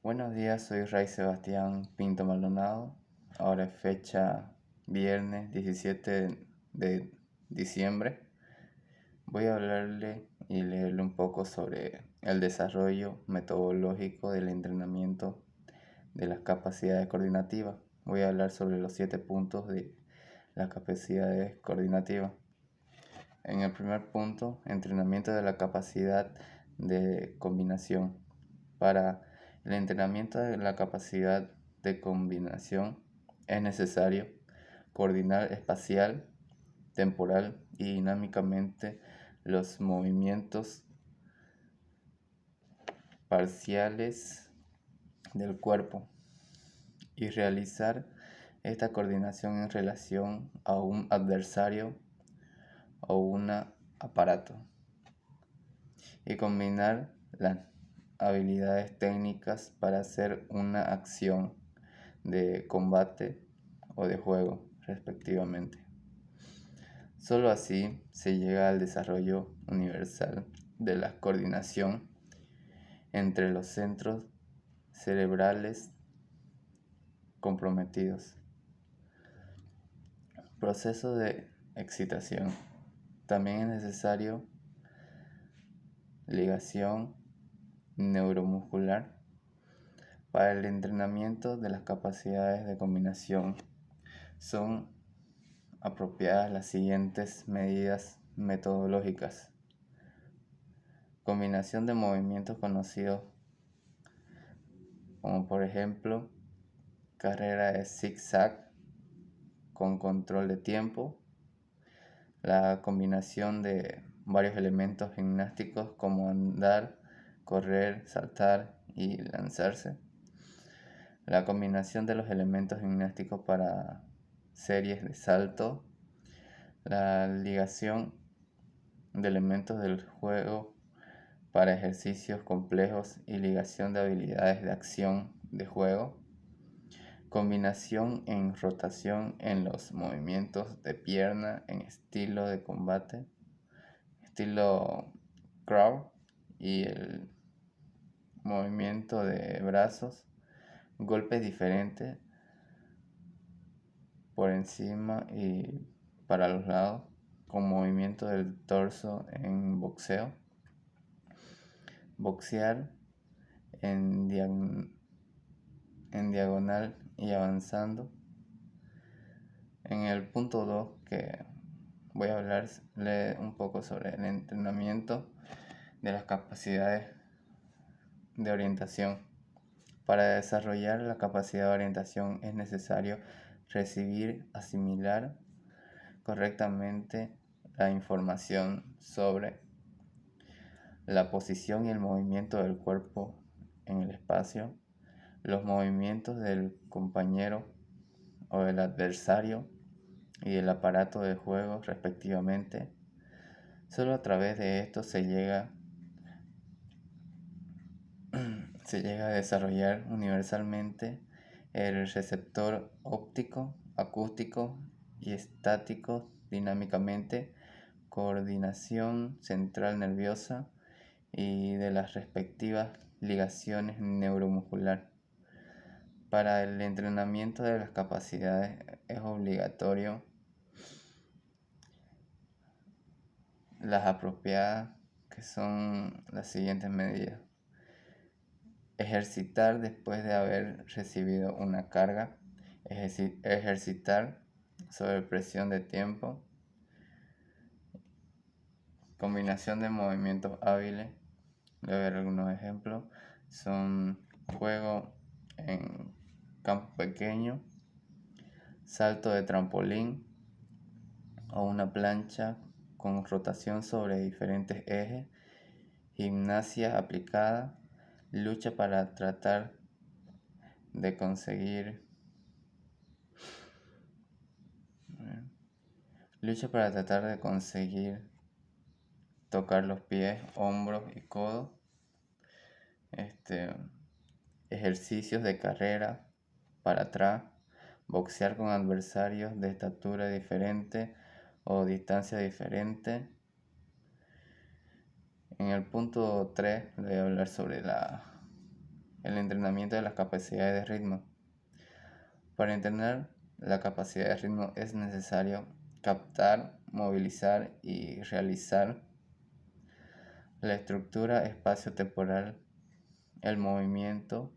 Buenos días, soy Ray Sebastián Pinto Maldonado. Ahora es fecha viernes 17 de diciembre. Voy a hablarle y leerle un poco sobre el desarrollo metodológico del entrenamiento de las capacidades coordinativas. Voy a hablar sobre los 7 puntos de las capacidades coordinativas. En el primer punto, entrenamiento de la capacidad de combinación. Para el entrenamiento de la capacidad de combinación es necesario coordinar espacial, temporal y dinámicamente los movimientos parciales del cuerpo y realizar esta coordinación en relación a un adversario o un aparato y combinar las habilidades técnicas para hacer una acción de combate o de juego, respectivamente. Solo así se llega al desarrollo universal de la coordinación entre los centros cerebrales comprometidos. Proceso de excitación. También es necesario ligación neuromuscular para el entrenamiento de las capacidades de combinación. Son apropiadas las siguientes medidas metodológicas. Combinación de movimientos conocidos como por ejemplo carrera de zig-zag con control de tiempo, la combinación de varios elementos gimnásticos como andar, correr, saltar y lanzarse, la combinación de los elementos gimnásticos para series de salto, la ligación de elementos del juego para ejercicios complejos y ligación de habilidades de acción de juego, combinación en rotación en los movimientos de pierna en estilo de combate, estilo crawl y el movimiento de brazos, golpes diferentes por encima y para los lados, con movimiento del torso en boxeo, boxear en diagonal y avanzando. En el punto 2 que voy a hablarle un poco sobre el entrenamiento de las capacidades de orientación. Para desarrollar la capacidad de orientación es necesario recibir, asimilar correctamente la información sobre la posición y el movimiento del cuerpo en el espacio, los movimientos del compañero o del adversario y el aparato de juego respectivamente. Solo a través de esto se llega a desarrollar universalmente el receptor óptico, acústico y estático dinámicamente, coordinación central nerviosa y de las respectivas ligaciones neuromuscular. Para el entrenamiento de las capacidades es obligatorio las apropiadas, que son las siguientes medidas. Ejercitar después de haber recibido una carga, ejercitar sobre presión de tiempo, combinación de movimientos hábiles. Voy a ver algunos ejemplos. Son juego en campo pequeño, salto de trampolín o una plancha con rotación sobre diferentes ejes, gimnasia aplicada, lucha para tratar de conseguir tocar los pies, hombros y codos, ejercicios de carrera para atrás, boxear con adversarios de estatura diferente o distancia diferente. En el punto 3 voy a hablar sobre el entrenamiento de las capacidades de ritmo. Para entrenar la capacidad de ritmo es necesario captar, movilizar y realizar la estructura espacio-temporal, el movimiento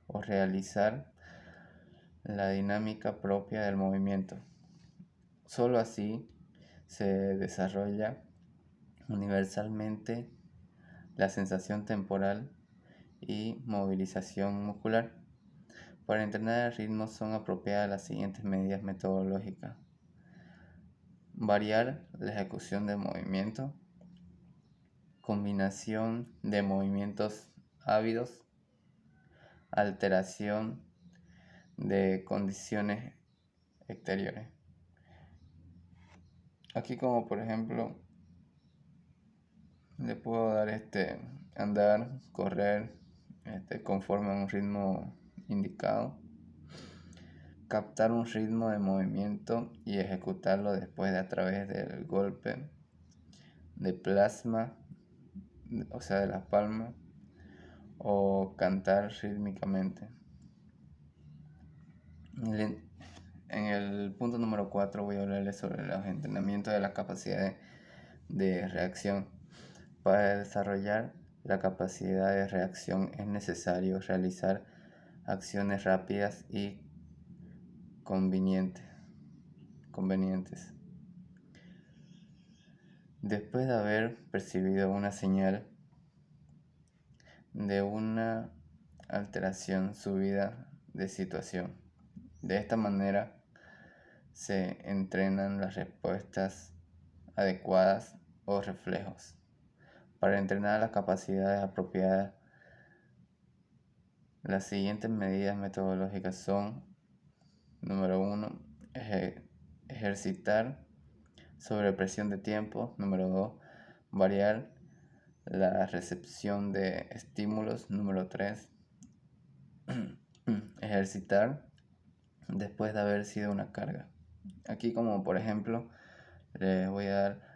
o realizar la dinámica propia del movimiento. Solo así se desarrolla universalmente la sensación temporal y movilización muscular. Para entrenar el ritmo son apropiadas las siguientes medidas metodológicas: variar la ejecución de movimiento, combinación de movimientos ávidos, alteración de condiciones exteriores. Aquí, como por ejemplo, le puedo dar andar, correr conforme a un ritmo indicado, captar un ritmo de movimiento y ejecutarlo después a través del golpe de plasma, o sea, de las palmas, o cantar rítmicamente. En el punto número 4 voy a hablarles sobre los entrenamientos de las capacidades de reacción. Para desarrollar la capacidad de reacción es necesario realizar acciones rápidas y convenientes. Después de haber percibido una señal de una alteración subida de situación. De esta manera se entrenan las respuestas adecuadas o reflejos. Para entrenar las capacidades apropiadas, las siguientes medidas metodológicas son: número 1, ejercitar sobre presión de tiempo. Número 2, variar la recepción de estímulos. Número 3, ejercitar después de haber sido una carga. Aquí, como por ejemplo, les voy a dar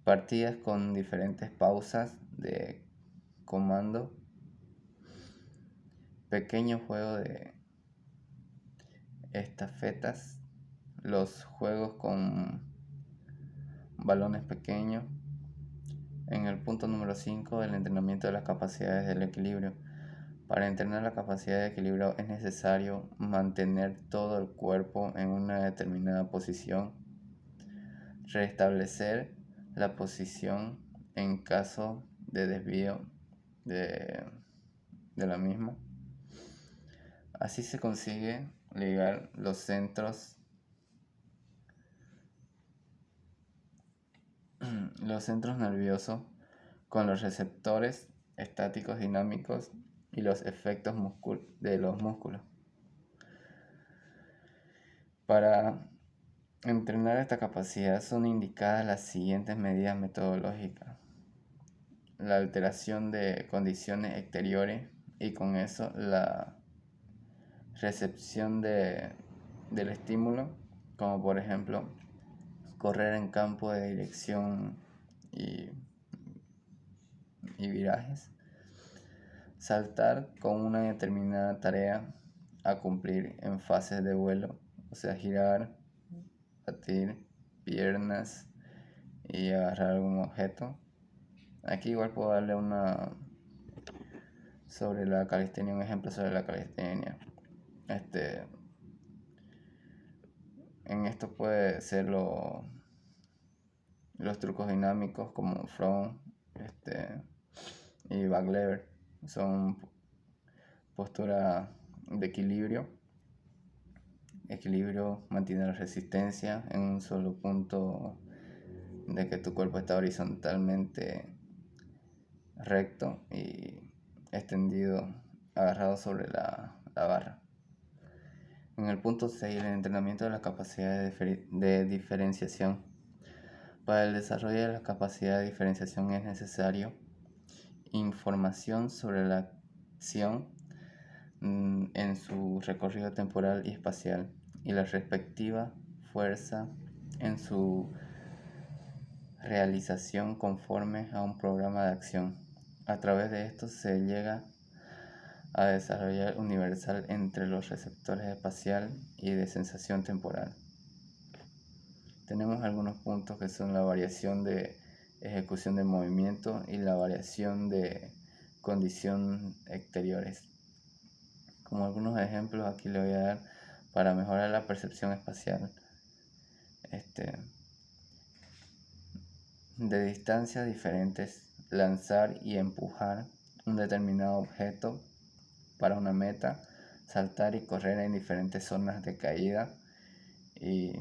partidas con diferentes pausas de comando, pequeño juego de estafetas, los juegos con balones pequeños. En el punto número 5, el entrenamiento de las capacidades del equilibrio. Para entrenar la capacidad de equilibrio es necesario mantener todo el cuerpo en una determinada posición, restablecer la posición en caso de desvío de la misma. Así se consigue ligar los centros nerviosos con los receptores estáticos dinámicos y los efectos de los músculos. Para entrenar esta capacidad son indicadas las siguientes medidas metodológicas: la alteración de condiciones exteriores y con eso la recepción del estímulo, como por ejemplo correr en campo de dirección y virajes, saltar con una determinada tarea a cumplir en fases de vuelo, o sea, girar, batir piernas y agarrar algún objeto. Aquí igual puedo darle sobre la calistenia, un ejemplo sobre la calistenia. En esto puede ser los trucos dinámicos como front y back lever. Son posturas de equilibrio, mantener resistencia en un solo punto, de que tu cuerpo está horizontalmente recto y extendido, agarrado sobre la barra. En el punto 6, el entrenamiento de las capacidades de diferenciación. Para el desarrollo de la capacidad de diferenciación es necesario información sobre la acción en su recorrido temporal y espacial y la respectiva fuerza en su realización conforme a un programa de acción. A través de esto se llega a desarrollar universal entre los receptores espacial y de sensación temporal. Tenemos algunos puntos que son la variación de ejecución de movimiento y la variación de condición exteriores. Como algunos ejemplos aquí le voy a dar para mejorar la percepción espacial. De distancias diferentes, lanzar y empujar un determinado objeto para una meta, saltar y correr en diferentes zonas de caída y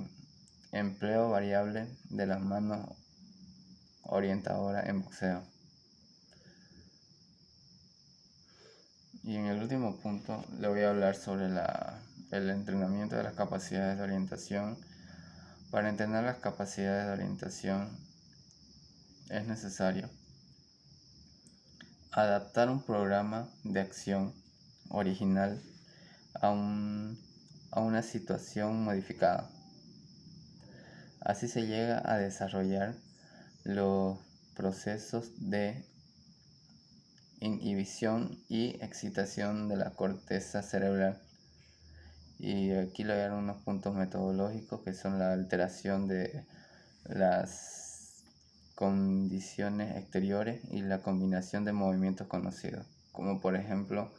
empleo variable de las manos orientadoras en boxeo. Y en el último punto le voy a hablar sobre el entrenamiento de las capacidades de orientación. Para entrenar las capacidades de orientación es necesario adaptar un programa de acción original a una situación modificada. Así se llega a desarrollar los procesos de inhibición y excitación de la corteza cerebral. Y aquí le voy a dar unos puntos metodológicos que son la alteración de las condiciones exteriores y la combinación de movimientos conocidos, como por ejemplo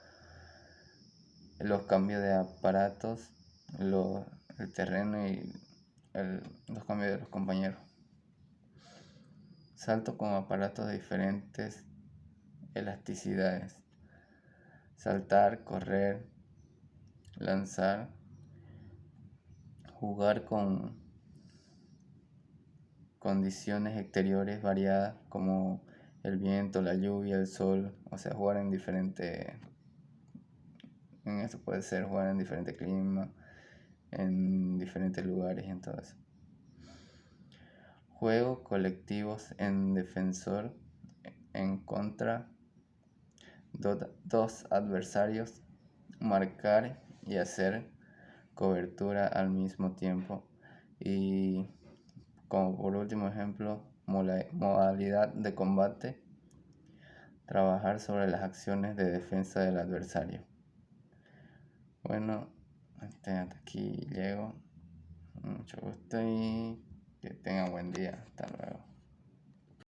los cambios de aparatos, el terreno y los cambios de los compañeros. Salto con aparatos de diferentes elasticidades. Saltar, correr, lanzar, jugar con condiciones exteriores variadas como el viento, la lluvia, el sol, o sea, jugar en eso puede ser jugar en diferentes climas, en diferentes lugares y en todo eso. Juegos colectivos en defensor, en contra, dos adversarios, marcar y hacer cobertura al mismo tiempo. Y como por último ejemplo, modalidad de combate, trabajar sobre las acciones de defensa del adversario. Bueno, hasta aquí llego. Mucho gusto y que tengan buen día. Hasta luego.